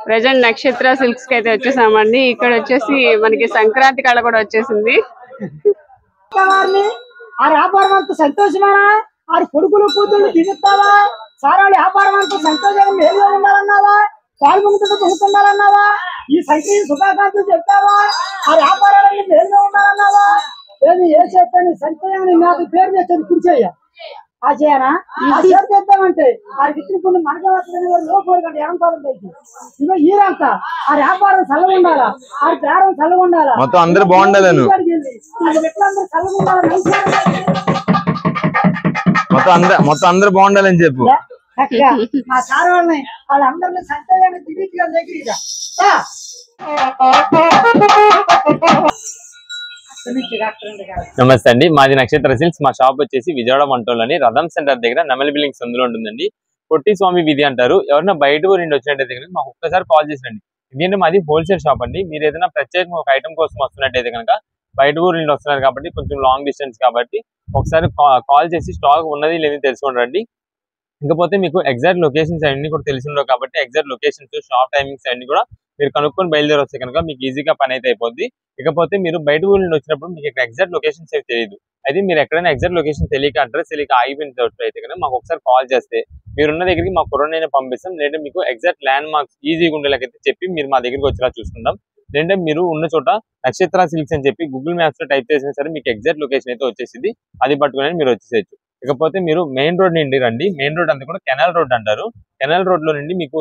Present నక్షత్ర silks కి అయితే వచ్చేసామండి. ఇక్కడ వచ్చేసి మనకి సంక్రాంతి కళ కూడా వచ్చేసింది. వ్యాపారం అంతా సంతోషమేనా? ఆరు కొడుకులు కూతురు తిరుగుతావా? సారాలు వ్యాపారం అంతా సంతోషంగా మేలుగా ఉండాలన్నావా? పాల్గొంటున్న పొందుతున్నారన్నావా? ఈ సంక్రాంతి శుభాకాంక్షలు చెప్తావా? ఆ వ్యాపారాలన్నీ మేలుగా ఉండాలన్నావా? ఏది ఏ చేస్తాను సంతోషాన్ని నాకు పేరు తెచ్చాను కూర్చోయ్య ఆ చేయనా ఆ చేతి తెద్దామంటే వారికి ఇచ్చిన కొన్ని మనకు లోపలికంటే ఏమంటారు ఇదో ఈరంతా ఆ వ్యాపారం చల్లగా ఉండాలా? ఆ బేరం చల్లగా ఉండాలా? మొత్తం అందరూ బాగుండాలి. ఎట్లా అందరూ చల్లగా ఉండాలి? మొత్తం అందరూ బాగుండాలని చెప్పు. మా సార్ వాళ్ళని వాళ్ళందరినీ సంతోషంగా దిగిగా దగ్గర నమస్తే అండి, మాది నక్షత్ర సిల్క్స్. మా షాప్ వచ్చేసి విజయవాడ మంటోలోని రథం సెంటర్ దగ్గర నెమలి బిల్డింగ్స్ అందులో ఉంటుందండి. పొట్టి స్వామి వీధి అంటారు. ఎవరైనా బయట ఊరి నుండి వచ్చినట్టయితే కనుక మాకు ఒక్కసారి కాల్ చేసినండి. ఎందుకంటే మాది హోల్సేల్ షాప్ అండి. మీరు ఏదైనా ప్రత్యేకంగా ఒక ఐటమ్ కోసం వస్తున్నట్టయితే కనుక బయట ఊరి నుండి వస్తున్నారు కాబట్టి కొంచెం లాంగ్ డిస్టెన్స్ కాబట్టి ఒకసారి కాల్ చేసి స్టాక్ ఉన్నది లేదని తెలుసుకోండి. ఇకపోతే మీకు ఎగ్జాక్ట్ లొకేషన్స్ అన్ని కూడా తెలిసి ఉండవు కాబట్టి ఎగ్జాక్ట్ లొకేషన్స్ షాప్ టైమింగ్స్ అన్ని కూడా మీరు కనుక్కొని బయలుదేరి వస్తే కనుక మీకు ఈజీగా పని అయితే అయిపోద్ది. ఇకపోతే మీరు బయట ఊరి నుండి వచ్చినప్పుడు మీకు ఇక్కడ ఎగ్జాక్ట్ లొకేషన్స్ అయితే తెలియదు. అయితే మీరు ఎక్కడైనా ఎగ్జాక్ట్ లొకేషన్ తెలియక అడ్రస్ తెలియక ఆగిపోయిన చోటు అయితే కనుక మాకు ఒకసారి కాల్ చేస్తే మీరున్న దగ్గరికి మా కొరోనా పంపిస్తాం. లేదంటే మీకు ఎగ్జాక్ట్ ల్యాండ్ మార్క్స్ ఈజీగా ఉండేలాగైతే చెప్పి మీరు మా దగ్గరికి వచ్చేలా చూసుకుంటాం. లేదంటే మీరు ఉన్న చోట నక్షత్ర సిల్క్స్ అని చెప్పి గూగుల్ మ్యాప్స్ లో టైప్ చేసినా సరే మీకు ఎగ్జాక్ట్ లొకేషన్ అయితే వచ్చేసింది. అది పట్టుకుని మీరు వచ్చేసేయచ్చు. ఇకపోతే మీరు మెయిన్ రోడ్ నుండి రండి. మెయిన్ రోడ్ అంతా కూడా కెనాల్ రోడ్ అంటారు. కెనాల్ రోడ్ లో నుండి మీకు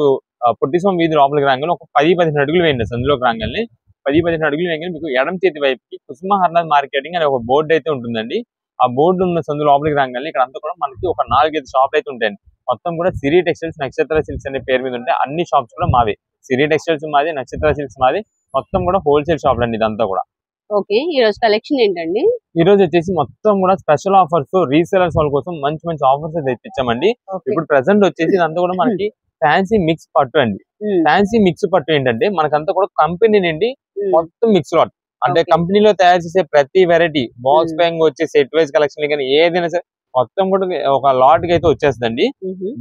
పొట్టిస్వామి వీధి లోపలికి రాగానే ఒక 10-15 అడుగులు వేయండి. అందులోకి రాగానే 10-15 అడుగులు వేయగానే మీకు ఎడం చేతి వైపుకి కుసుమహర్నాథ్ మార్కెటింగ్ అనే ఒక బోర్డు అయితే ఉంటుందండి. ఆ బోర్డు ఉన్న సందు లోపలికి రాగానే ఇక్కడ అంతా కూడా మనకి ఒక 4-5 షాపులు అయితే ఉంటాయండి. మొత్తం కూడా సిరి టెక్స్టైల్స్ నక్షత్ర సిల్క్స్ అనే పేరు మీద ఉంటాయి. అన్ని షాప్స్ కూడా మావి. సిరి టెక్స్టైల్స్ మాది, నక్షత్ర సిల్క్స్ మాది. మొత్తం కూడా హోల్సేల్ షాపులు అండి ఇదంతా కూడా. ఓకే, ఈ రోజు కలెక్షన్ ఏంటండి? ఈ రోజు వచ్చేసి మొత్తం కూడా స్పెషల్ ఆఫర్స్ రీసేలర్స్ వాళ్ళ కోసం మంచి మంచి ఆఫర్స్ తెప్పించామండి. ఇప్పుడు ప్రెసెంట్ వచ్చేసి ఇదంతా కూడా మనకి ఫ్యాన్సీ మిక్స్ పట్టు అండి. ఫ్యాన్సీ మిక్స్ పట్టు ఏంటంటే మనకంతా కూడా కంపెనీ నుండి మొత్తం మిక్స్ లాట్ అంటే కంపెనీలో తయారు చేసే ప్రతి వెరైటీ బాక్స్ ప్యాకింగ్ వచ్చే సెట్ వైజ్ కలెక్షన్ కానీ ఏదైనా సరే మొత్తం కూడా ఒక లాట్ కి అయితే వచ్చేస్తుందండి.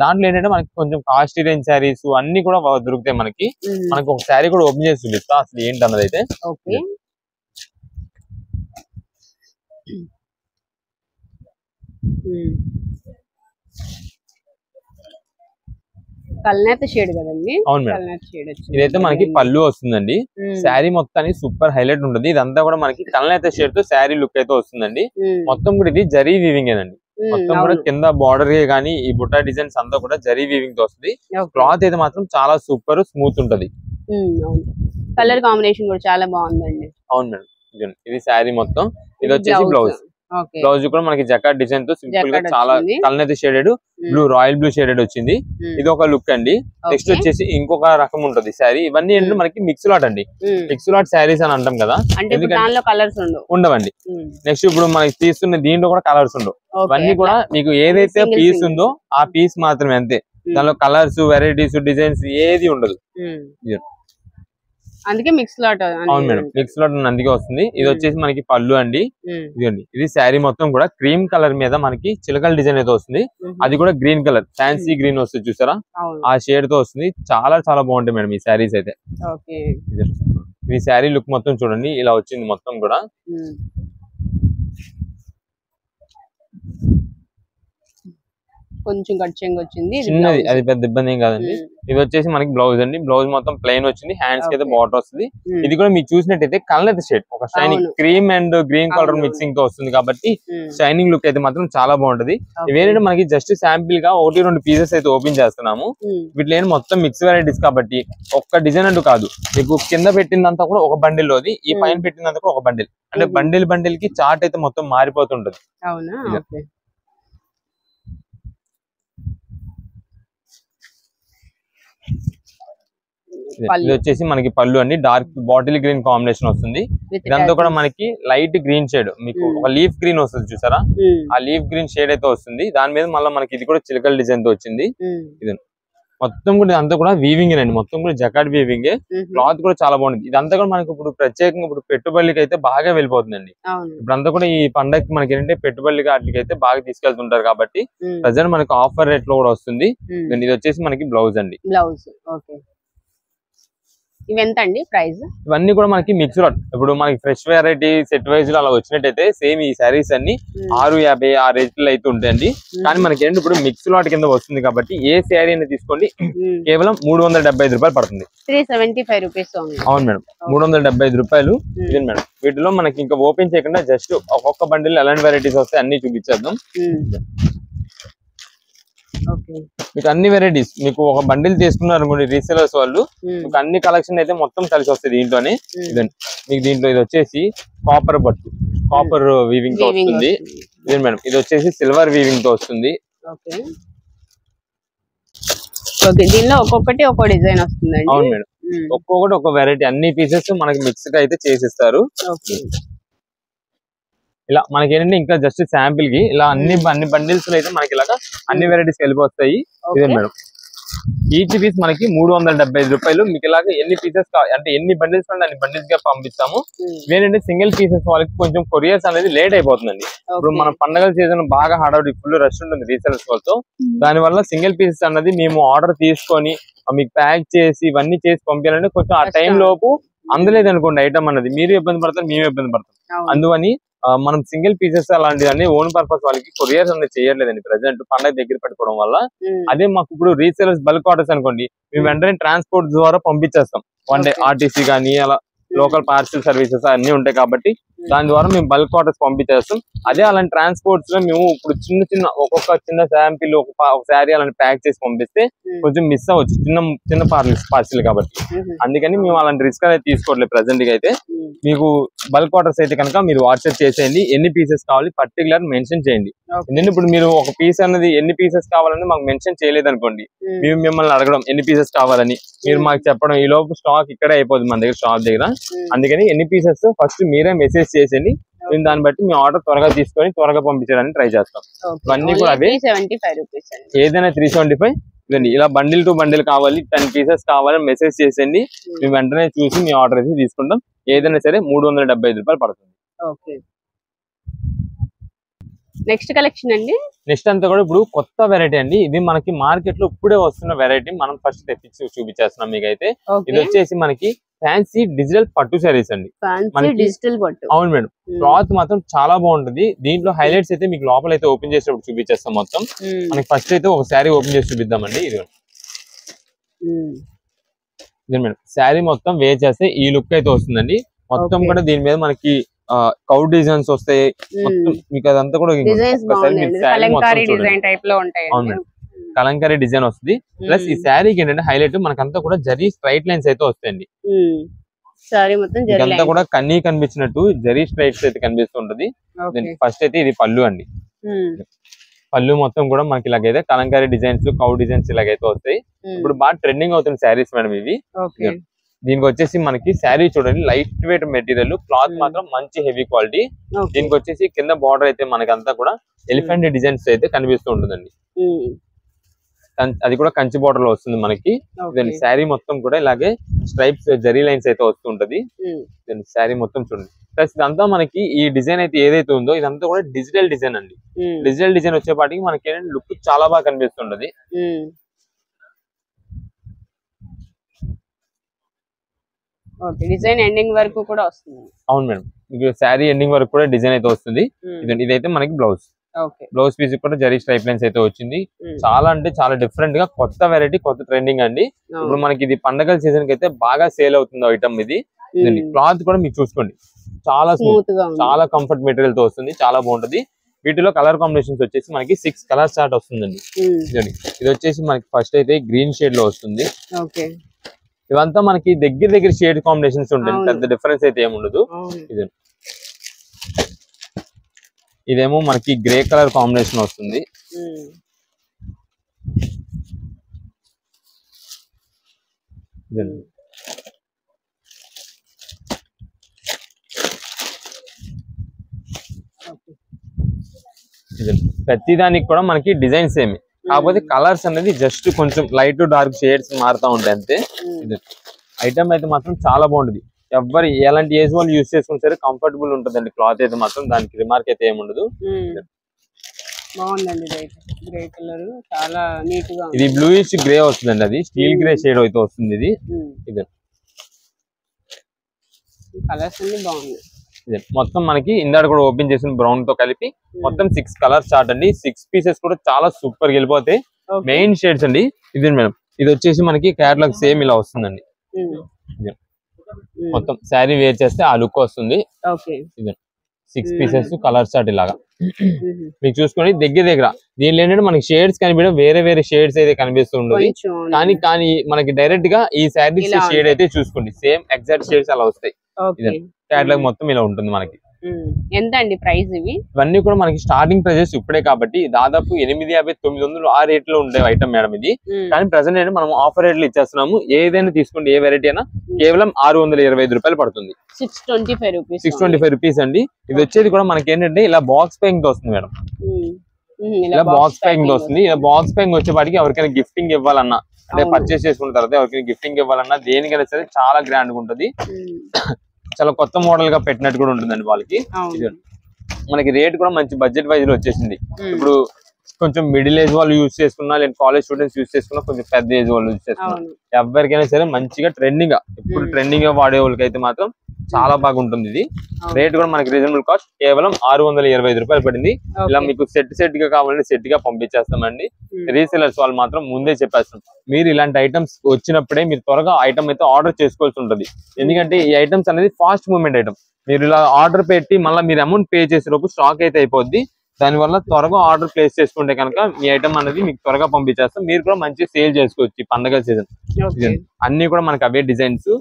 దాంట్లో ఏంటంటే మనకి కొంచెం కాస్ట్లీ రేంజ్ శారీస్ అన్ని కూడా దొరుకుతాయి. మనకి ఒక శారీ కూడా ఓపెన్ చేసి చూపిస్తా అసలు ఏంటన్నది అయితే. కల్నేత షేడ్ కదండి? అవును మేడం, ఇదైతే మనకి పళ్ళు వస్తుందండి. శారీ మొత్తానికి సూపర్ హైలైట్ ఉంటుంది. ఇదంతా కూడా మనకి కల్నేత షేడ్ తో శారీ లుక్ అయితే వస్తుందండి. మొత్తం కూడా ఇది జరీ వీవింగ్ అండి. మొత్తం కూడా కింద బార్డర్ కానీ ఈ బుట్టా డిజైన్స్ అంతా కూడా జరీ వీవింగ్ తో వస్తుంది. క్లాత్ అయితే మాత్రం చాలా సూపర్ స్మూత్ ఉంటది. కలర్ కాంబినేషన్ కూడా చాలా బాగుందండి. అవును మేడం, ఇది శారీ మొత్తం. ఇది వచ్చేసి బ్లౌజ్. బ్లౌజ్ కూడా మనకి జకాట్ డిజైన్ తో సింపుల్ గా చాలా కల్నేత shaded blue royal blue shaded వచ్చింది. ఇది ఒక లుక్ అండి. నెక్స్ట్ వచ్చేసి ఇంకొక రకం ఉంటది శారీ. ఇవన్నీ ఏంటంటే మనకి మిక్స్ లాట్ అండి. మిక్స్ లాట్ శారీస్ అని అంటాం కదా, ఉండవండి. నెక్స్ట్ ఇప్పుడు మనకి తీస్తున్న దీంట్లో కూడా కలర్స్ ఉండవు. ఇవన్నీ కూడా మీకు ఏదైతే పీస్ ఉందో ఆ పీస్ మాత్రమే, అంతే. దానిలో కలర్స్ వెరైటీస్ డిజైన్స్ ఏది ఉండదు. అందుకే మిక్స్ లాట్. అవును మేడం, మిక్స్ లాట్ అందుకే వస్తుంది. ఇది వచ్చేసి మనకి పళ్ళు అండి. ఇదండి, ఇది శారీ మొత్తం కూడా క్రీమ్ కలర్ మీద మనకి చిలకల డిజైన్ అయితే వస్తుంది. అది కూడా గ్రీన్ కలర్, ఫ్యాన్సీ గ్రీన్ వస్తుంది చూసారా, ఆ షేడ్ తో వస్తుంది. చాలా చాలా బాగుంటాయి మేడం ఈ శారీస్ అయితే. ఈ శారీ లుక్ మొత్తం చూడండి, ఇలా వచ్చింది మొత్తం కూడా. కొంచెం కట్చింగ్ వచ్చింది, చిన్నది, అది పెద్ద ఇబ్బంది ఏం కాదండి. ఇది వచ్చేసి మనకి బ్లౌజ్ అండి. బ్లౌజ్ మొత్తం ప్లెయిన్ వచ్చింది. హ్యాండ్స్ కి అయితే బార్డర్ వస్తుంది. ఇది కూడా మీకు చూసినట్టయితే కల్నేత షేడ్, ఒక shining cream and green colour mixing తో వస్తుంది కాబట్టి షైనింగ్ లుక్ అయితే మాత్రం చాలా బాగుంటది. ఇవేంటంటే మనకి జస్ట్ శాంపిల్ గా 1-2 పీసెస్ అయితే ఓపెన్ చేస్తున్నాము. వీటిలో మొత్తం మిక్స్ వెరైటీస్ కాబట్టి ఒక్క డిజైన్ అంటూ కాదు. మీకు కింద పెట్టిందంతా కూడా ఒక బండిల్ లోది, ఈ పైన పెట్టిందంతా కూడా ఒక బండిల్. అంటే బండిల్ కి చార్ట్ అయితే మొత్తం మారిపోతుంటది. ఇది వచ్చేసి మనకి పళ్ళు అండి. డార్క్ బాటిల్ గ్రీన్ కాంబినేషన్ వస్తుంది. ఇదంతా కూడా మనకి లైట్ గ్రీన్ షేడ్, మీకు ఒక లీఫ్ గ్రీన్ వస్తుంది చూసారా, ఆ లీఫ్ గ్రీన్ షేడ్ అయితే వస్తుంది. దాని మీద మళ్ళీ మనకి ఇది కూడా చిలకల డిజైన్ తో వచ్చింది. ఇది మొత్తం కూడా ఇదంతా కూడా వీవింగ్ అండి, మొత్తం కూడా జకార్డ్ వీవింగ్. క్లాత్ కూడా చాలా బాగుంది. ఇదంతా కూడా మనకి ఇప్పుడు ప్రత్యేకంగా ఇప్పుడు పెట్టుబడికి అయితే బాగా వెళ్ళిపోతుందండి. ఇప్పుడు అంతా కూడా ఈ పండగకి మనకి ఏంటంటే పెట్టుబడికి వాటికి అయితే బాగా తీసుకెళ్తుంటారు కాబట్టి ప్రజెంట్ మనకి ఆఫర్ రేట్ లో కూడా వస్తుంది. ఇది వచ్చేసి మనకి బ్లౌజ్ అండి. ఇవెంత అండి ప్రైస్? ఇవన్నీ కూడా మనకి మిక్స్ లాట్. ఇప్పుడు మనకి ఫ్రెష్ వెరైటీ సెట్ వైజ్ లో అలా వచ్చినట్టయితే సేమ్ ఈ శారీస్ అన్ని 650 ఆ రేట్లు అయితే ఉంటాయండి. కానీ మనకి ఏంటి ఇప్పుడు మిక్స్ లాట్ కింద వస్తుంది కాబట్టి ఏ శారీ అయినా తీసుకోండి కేవలం 375 రూపాయలు పడుతుంది. 375 రూపీస్. అవును మేడం, 375 రూపాయలు. ఇదే మేడం, వీటిలో మనకి ఇంకా ఓపెన్ చేయకుండా జస్ట్ ఒక్కొక్క బండిల్ ఎలాంటి వెరైటీస్ వస్తాయి అన్ని చూపించేద్దాం. మీకు అన్ని వెరైటీస్ మీకు ఒక బండిల్ తీసుకున్నారు అనుకోండి రీసేలర్స్ వాళ్ళు, మీకు అన్ని కలెక్షన్ అయితే మొత్తం కలిసి వస్తుంది దీంట్లోనే. ఇదండి మీకు దీంట్లో ఇది వచ్చేసి కాపర్ పట్టు, కాపర్ వీవింగ్ తో వస్తుంది. ఇదే మేడం, ఇది వచ్చేసి సిల్వర్ వీవింగ్ తో వస్తుంది. దీనిలో ఒక్కొక్కటి ఒక్కో డిజైన్ వస్తుంది. అవును మేడం, ఒక్కొక్కటి ఒక్కో వెరైటీ, అన్ని పీసెస్ మనకి మిక్స్ గా అయితే చేసిస్తారు. ఇలా మనకి ఏంటంటే ఇంకా జస్ట్ శాంపిల్ కి ఇలా అన్ని బండిల్స్ అయితే మనకి ఇలాగా అన్ని వెరైటీస్ వెళ్ళిపోతాయి. ఇదే మేడం, ఈచ్ పీస్ మనకి 375 రూపాయలు. మీకు ఇలాగా ఎన్ని పీసెస్ అంటే ఎన్ని బండిల్స్ కావాలి అన్ని బండిల్స్ గా పంపిస్తాము. ఏంటంటే సింగిల్ పీసెస్ వాళ్ళకి కొంచెం కొరియర్స్ అనేది లేట్ అయిపోతుందండి. ఇప్పుడు మన పండుగల సీజన్ బాగా హడావుడి ఫుల్ రష్ ఉంటుంది రీసెలర్స్ వాళ్ళతో. దాని వల్ల సింగిల్ పీసెస్ అన్నది మేము ఆర్డర్ తీసుకొని మీకు ప్యాక్ చేసి ఇవన్నీ చేసి పంపించాలంటే కొంచెం ఆ టైం లోపు అందలేదు అనుకోండి ఐటమ్ అన్నది, మీరు ఇబ్బంది పడతారు మేము ఇబ్బంది పడతాం. అందువని మనం సింగిల్ పీసెస్ అలాంటివన్నీ ఓన్ పర్పస్ వాళ్ళకి కొరియర్స్ అనేది చేయట్లేదండి ప్రెసెంట్ పండుగ దగ్గర పెట్టుకోవడం వల్ల. అదే మాకు ఇప్పుడు రీసేలర్స్ బల్క్ ఆర్డర్స్ అనుకోండి మేము వెంటనే ట్రాన్స్పోర్ట్ ద్వారా పంపించేస్తాం. వన్ డే ఆర్టీసీ కానీ అలా లోకల్ పార్సల్ సర్వీసెస్ అన్ని ఉంటాయి కాబట్టి దాని ద్వారా మేము బల్క్ ఆర్డర్స్ పంపించేస్తాం. అదే అలాంటి ట్రాన్స్పోర్ట్స్ లో మేము ఇప్పుడు చిన్న ఒక్కొక్క చిన్న శాంపిల్ ఒక శారీ అలాంటి ప్యాక్ చేసి పంపిస్తే కొంచెం మిస్ అవ్వచ్చు, చిన్న పార్సిల్ కాబట్టి. అందుకని మేము అలాంటి రిస్క్ అనేది తీసుకోవట్లేదు ప్రెసెంట్ గా అయితే. మీకు బల్క్ ఆర్డర్స్ అయితే కనుక మీరు వాట్సాప్ చేసేయండి, ఎన్ని పీసెస్ కావాలి పర్టికులర్ మెన్షన్ చేయండి. ఎందుకంటే ఇప్పుడు మీరు ఒక పీస్ అన్నది ఎన్ని పీసెస్ కావాలని మాకు మెన్షన్ చేయలేదు అనుకోండి, మేము మిమ్మల్ని అడగడం ఎన్ని పీసెస్ కావాలని, మీరు మాకు చెప్పడం ఈ లోపు స్టాక్ ఇక్కడే అయిపోతుంది మన దగ్గర షాప్ దగ్గర. అందుకని ఎన్ని పీసెస్ ఫస్ట్ మీరే మెసేజ్ చేసేయండి, మేము దాన్ని బట్టి మేము ఆర్డర్ త్వరగా తీసుకొని త్వరగా పంపించడానికి ట్రై చేస్తాం. ఇవన్నీ కూడా అవే, ఏదైనా 375. ఇదండి ఇలా బండిల్ టు బండిల్ కావాలి 10 పీసెస్ కావాలని మెసేజ్ చేసేయండి, మేము వెంటనే చూసి మీ ఆర్డర్ అయితే తీసుకుంటాం. ఏదైనా సరే 375 రూపాయలు పడుతుంది. నెక్స్ట్ కలెక్షన్ అండి, నెక్స్ట్ అంతా కూడా ఇప్పుడు కొత్త వెరైటీ అండి. ఇది మనకి మార్కెట్ లో ఇప్పుడే వస్తున్న వెరైటీ, మనం ఫస్ట్ తెప్పించి చూపించేస్తున్నాం మీకు అయితే. ఇది వచ్చేసి మనకి ఫ్యాన్సీ డిజిటల్ పట్టు సారీస్ అండి. అవును మేడం, క్లాత్ మాత్రం చాలా బాగుంటుంది. దీంట్లో హైలైట్స్ అయితే మీకు లోపల అయితే ఓపెన్ చేసినప్పుడు చూపించేస్తాం మొత్తం. మనకి ఫస్ట్ అయితే ఒక శారీ ఓపెన్ చేసి చూపిద్దామండి. ఇది మేడం, శారీ మొత్తం వేర్ చేస్తే ఈ లుక్ అయితే వస్తుందండి. మొత్తం కూడా దీని మీద మనకి కౌ డిజైన్స్ వస్తాయి మొత్తం, మీకు అదంతా కూడా కలంకారీ డిజైన్ వస్తుంది. ప్లస్ ఈ శారీకి ఏంటంటే హైలైట్ మనకంతా కూడా జరీ స్ట్రైట్ లైన్స్ అయితే వస్తాయండి. ఇదంతా కూడా కన్నీ కనిపించినట్టు జరీ స్ట్రైట్స్ అయితే కనిపిస్తుంటది. ఫస్ట్ అయితే ఇది పళ్ళు అండి. పళ్ళు మొత్తం కూడా మనకి ఇలాగైతే కలంకారీ డిజైన్స్ కౌ డిజైన్స్ ఇలాగైతే వస్తాయి. ఇప్పుడు బాగా ట్రెండింగ్ అవుతుంది శారీస్ మేడం ఇవి. దీనికి వచ్చేసి మనకి శారీ చూడండి లైట్ వెయిట్ మెటీరియల్, క్లాత్ మాత్రం మంచి హెవీ క్వాలిటీ. దీనికి వచ్చేసి కింద బార్డర్ అయితే మనకంతా కూడా ఎలిఫెంట్ డిజైన్స్ అయితే కనిపిస్తూ ఉంటుందండి. అది కూడా కంచి బార్డర్ లో వస్తుంది మనకి. శారీ మొత్తం కూడా ఇలాగే స్ట్రైప్స్ జరీ లైన్స్ అయితే వస్తుంటది. శారీ మొత్తం చూడండి. ప్లస్ ఇదంతా మనకి ఈ డిజైన్ అయితే ఏదైతే ఉందో ఇదంతా కూడా డిజిటల్ డిజైన్ అండి. డిజిటల్ డిజైన్ వచ్చేపాటికి మనకి ఏంటంటే లుక్ చాలా బాగా కనిపిస్తుంటది. డిజైన్ ఎండింగ్ వరకు కూడా వస్తుంది. అవును మేడం, మీకు శారీ ఎండింగ్ వరకు కూడా డిజైన్ అయితే వస్తుంది. ఇదైతే మనకి బ్లౌజ్. బ్లౌజ్ పీస్ కూడా జరీ స్ట్రైప్ లైన్స్ అయితే వచ్చింది. చాలా అంటే చాలా డిఫరెంట్ గా కొత్త వెరైటీ, కొత్త ట్రెండింగ్ అండి. ఇప్పుడు మనకి ఇది పండగల సీజన్ కి అయితే బాగా సేల్ అవుతుంది ఐటమ్ ఇది. క్లాత్ కూడా మీకు చూసుకోండి చాలా స్మూత్, చాలా కంఫర్ట్ మెటీరియల్ తో వస్తుంది, చాలా బాగుంటది. వీటిలో కలర్ కాంబినేషన్స్ వచ్చేసి మనకి 6 కలర్ చార్ట్ వస్తుందండి. ఇది వచ్చేసి మనకి ఫస్ట్ అయితే గ్రీన్ షేడ్ లో వస్తుంది. ఇవంతా మనకి దగ్గర షేడ్ కాంబినేషన్స్ ఉంటాయి, పెద్ద డిఫరెన్స్ అయితే ఏముండదు. ఇదేమో మనకి గ్రే కలర్ కాంబినేషన్ వస్తుంది. ప్రతి దానికి కూడా మనకి డిజైన్ సేమ్. కాకపోతే కలర్స్ అనేది జస్ట్ కొంచెం లైట్ డార్క్ షేడ్స్ మారుతా ఉంటాయి అంతే. ఇది ఐటమ్ అయితే మాత్రం చాలా బాగుంటుంది. ఎవరు ఎలాంటి ఏజ్ వాళ్ళు యూజ్ చేసుకుని సరే కంఫర్టబుల్ ఉంటుందండి. క్లాత్ అయితే మాత్రం దానికి రిమార్క్ అయితే ఏమి ఉండదు. బాగుందండి గ్రే కలర్ చాలా నీట్ గా. ఇది బ్లూయిష్ గ్రే వస్తుందండి, అది స్టీల్ గ్రే షేడ్ అయితే వస్తుంది. ఇది ఇది కలర్స్ అన్ని బాగున్నాయి. మొత్తం మనకి ఇందాక కూడా ఓపెన్ చేసిన బ్రౌన్ తో కలిపి మొత్తం 6 కలర్స్ చార్ట్ అండి. 6 పీసెస్ కూడా చాలా సూపర్ వెళ్ళిపోతాయి. మెయిన్ షేడ్స్ అండి. ఇది మేడం, ఇది వచ్చేసి మనకి క్యాటలాగ్ సేమ్ ఇలా వస్తుందండి. మొత్తం శారీ వేర్ చేస్తే ఆ లుక్ వస్తుంది. ఇది 6 పీసెస్ కలర్ చార్ట్ ఇలాగా మీకు చూసుకోండి. దగ్గర దీనిలో ఏంటంటే మనకి షేడ్స్ కనిపించడం వేరే వేరే షేడ్స్ అయితే కనిపిస్తుండదు. కానీ మనకి డైరెక్ట్ గా ఈ శారీస్ షేడ్ అయితే చూసుకోండి సేమ్ ఎగ్జాక్ట్ షేడ్స్ అలా వస్తాయి. క్యాటలాగ్ మొత్తం ఇలా ఉంటుంది మనకి. ఎంత అండి ప్రైస్? ఇవన్నీ కూడా మనకి స్టార్టింగ్ ప్రైజెస్ ఇప్పుడే కాబట్టి దాదాపు 850-900 ఆ రేట్ లో ఉండే ఐటమ్ మేడం ఇది. కానీ ప్రెసెంట్ ఏంటంటే మనం ఆఫర్ రేట్లు ఇచ్చేస్తున్నాము. ఏదైనా తీసుకోండి, ఏ వెరైటీ అయినా కేవలం 625 రూపాయలు పడుతుంది. 625 రూపీస్ అండి. ఇది వచ్చేది కూడా మనకి ఏంటంటే ఇలా బాక్స్ ప్యాకింగ్ తో వస్తుంది మేడం. ఇలా బాక్స్ ప్యాకింగ్ తో వస్తుంది. ఇలా బాక్స్ ప్యాకింగ్ వచ్చేపాటికి ఎవరికైనా గిఫ్టింగ్ ఇవ్వాలన్నా, అంటే పర్చేస్ చేసుకున్న తర్వాత ఎవరికైనా గిఫ్టింగ్ ఇవ్వాలన్నా దేనికైనా సరే చాలా గ్రాండ్ గా ఉంటుంది. చాలా కొత్త మోడల్ గా పెట్టినట్టు కూడా ఉంటుందండి వాళ్ళకి. మనకి రేట్ కూడా మంచి బడ్జెట్ వైజ్ లో వచ్చేసింది. ఇప్పుడు కొంచెం మిడిల్ ఏజ్ వాళ్ళు యూజ్ చేసుకున్నా, లేదా కాలేజ్ స్టూడెంట్స్ యూజ్ చేసుకున్నా, కొంచెం పెద్ద ఏజ్ వాళ్ళు యూజ్ చేసుకున్నా, ఎవరికైనా సరే మంచిగా ట్రెండింగ్ గా ఇప్పుడు ట్రెండింగ్ గా వాడే వాళ్ళకి అయితే మాత్రం చాలా బాగుంటుంది. ఇది రేట్ కూడా మనకి రీజనబుల్ కాస్ట్ కేవలం 625 రూపాయలు పడింది. ఇలా మీకు సెట్ గా కావాలంటే సెట్ గా పంపించేస్తామండి. రీసెలర్స్ వాళ్ళు మాత్రం ముందే చెప్పేస్తాం, మీరు ఇలాంటి ఐటమ్స్ వచ్చినప్పుడే మీరు త్వరగా ఐటమ్ అయితే ఆర్డర్ చేసుకోవాల్సి ఉంటుంది. ఎందుకంటే ఈ ఐటమ్స్ అనేది ఫాస్ట్ మూవ్మెంట్ ఐటమ్. మీరు ఇలా ఆర్డర్ పెట్టి మళ్ళీ మీరు అమౌంట్ పే చేసేలోపు స్టాక్ అయితే అయిపోద్ది. దానివల్ల త్వరగా ఆర్డర్ ప్లేస్ చేసుకుంటే కనుక మీ ఐటమ్ అనేది మీకు త్వరగా పంపించేస్తాం. మీరు కూడా మంచి సేల్ చేసుకోవచ్చు. పండగ సీజన్ అన్ని కూడా మనకి అవే డిజైన్స్,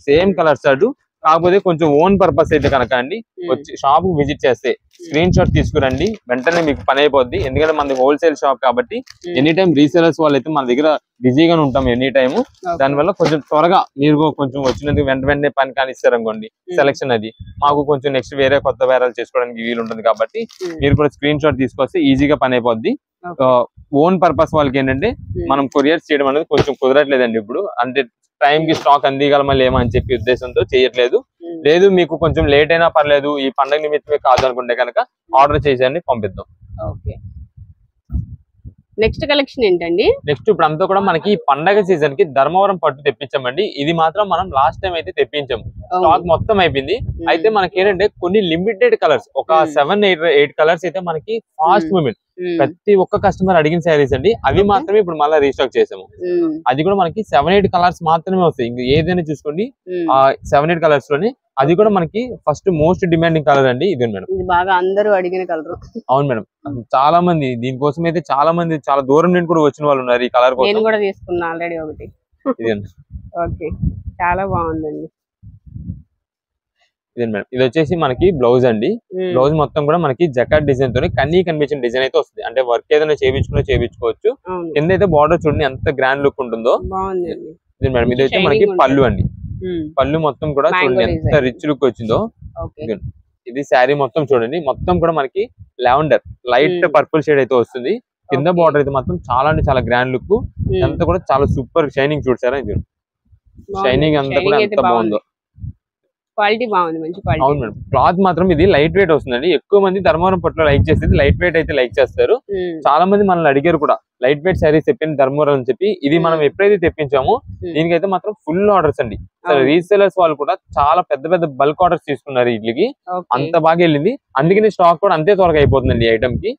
సేమ్ కలర్స్ అటు. కాకపోతే కొంచెం ఓన్ పర్పస్ అయితే కనుక అండి వచ్చి షాప్ కు విజిట్ చేస్తే స్క్రీన్ షాట్ తీసుకురండి, వెంటనే మీకు పని అయిపోద్ది. ఎందుకంటే మనది హోల్సేల్ షాప్ కాబట్టి ఎనీ టైం రీసేలర్స్ వాళ్ళు అయితే మన దగ్గర బిజీగానే ఉంటాం ఎనీ టైమ్. దానివల్ల కొంచెం త్వరగా మీరు కొంచెం వచ్చినందుకు వెంటనే పని కానిస్తారనుకోండి, సెలక్షన్ అది మాకు కొంచెం నెక్స్ట్ వేరే కొత్త వేరాలు చేసుకోవడానికి వీలు ఉంటుంది. కాబట్టి మీరు కూడా స్క్రీన్ షాట్ తీసుకొస్తే ఈజీగా పని అయిపోద్ది. ఓన్ పర్పస్ వాళ్ళకి ఏంటంటే మనం కొరియర్ చేయడం అనేది కొంచెం కుదరట్లేదండి ఇప్పుడు. అంటే టైం కి స్టాక్ అందిగలమని ఏమని చెప్పి ఉద్దేశంతో చేయట్లేదు. లేదు మీకు కొంచెం లేట్ అయినా పర్లేదు, ఈ పండుగ నిమిత్తమే కాదు అనుకుంటే కనుక ఆర్డర్ చేసేయండి, పంపిద్దాం. నెక్స్ట్ కలెక్షన్ ఏంటండి? నెక్స్ట్ ఇప్పుడు అంతా కూడా మనకి పండగ సీజన్ కి ధర్మవరం పట్టు తెప్పించామండి. ఇది మాత్రం మనం లాస్ట్ టైం అయితే తెప్పించాము, స్టాక్ మొత్తం అయిపోయింది. అయితే మనకి ఏంటంటే కొన్ని లిమిటెడ్ కలర్స్, ఒక 7-8 కలర్స్ అయితే మనకి ఫాస్ట్ మూమెంట్ ప్రతి ఒక్క కస్టమర్ అడిగిన శారీస్ అండి. అవి మాత్రమే ఇప్పుడు మళ్ళీ రీస్టాక్ చేసాము. అది కూడా మనకి 7-8 కలర్స్ మాత్రమే వస్తాయి. ఇంకా ఏదైనా చూసుకోండి ఆ 7-8 కలర్స్ లోనే. అది కూడా మనకి ఫస్ట్ మోస్ట్ డిమాండింగ్ కలర్ అండి ఇది మేడం. బాగా అందరూ అడిగిన కలర్. అవును మేడం, చాలా మంది దీనికోసం అయితే చాలా మంది చాలా దూరం నుండి కూడా వచ్చిన వాళ్ళు ఉన్నారు ఈ కలర్ కోసం. నేను కూడా తీసుకున్నా ఆల్రెడీ ఒకటి. ఓకే, చాలా బాగుందండి. ఇదే మేడం, ఇది వచ్చేసి మనకి బ్లౌజ్ అండి. బ్లౌజ్ మొత్తం కూడా మనకి జకాట్ డిజైన్ తోని కన్నీ కనిపించిన డిజైన్ అయితే వస్తుంది. అంటే వర్క్ ఏదైనా చేయించుకోవచ్చు. కింద అయితే బార్డర్ చూడండి ఎంత గ్రాండ్ లుక్ ఉంటుందో. ఇదే మేడం, ఇది అయితే మనకి పళ్ళు అండి. పళ్ళు మొత్తం కూడా చూడండి ఎంత రిచ్ లుక్ వచ్చిందో. ఇది శారీ మొత్తం చూడండి, మొత్తం కూడా మనకి లావెండర్ లైట్ పర్పుల్ షేడ్ అయితే వస్తుంది. కింద బార్డర్ అయితే మాత్రం చాలా అంటే చాలా గ్రాండ్ లుక్. అంతా కూడా చాలా సూపర్ షైనింగ్ చూసారా, ఇది షైనింగ్ అంతా కూడా ఎంత బాగుందో. క్వాలిటీ బాగుంది, మంచి క్వాలిటీ. అవును మేడం, క్లాత్ మాత్రం ఇది లైట్ వెయిట్ వస్తుందండి. ఎక్కువ మంది ధర్మవరం పట్టులో లైక్ చేసేది లైట్ వెయిట్ అయితే లైక్ చేస్తారు. చాలా మంది మనల్ని అడిగారు కూడా లైట్ వెయిట్ శారీస్ తెప్పింది ధర్మవరం అని చెప్పి. ఇది మనం ఎప్పుడైతే తెప్పించామో దీనికైతే మాత్రం ఫుల్ ఆర్డర్స్ అండి. రీసేలర్స్ వాళ్ళు కూడా చాలా పెద్ద పెద్ద బల్క్ ఆర్డర్స్ తీసుకున్నారు వీటికి. అంత బాగా వెళ్ళింది, అందుకని స్టాక్ కూడా అంతే త్వరగా అయిపోతుందండి ఈ ఐటమ్ కి.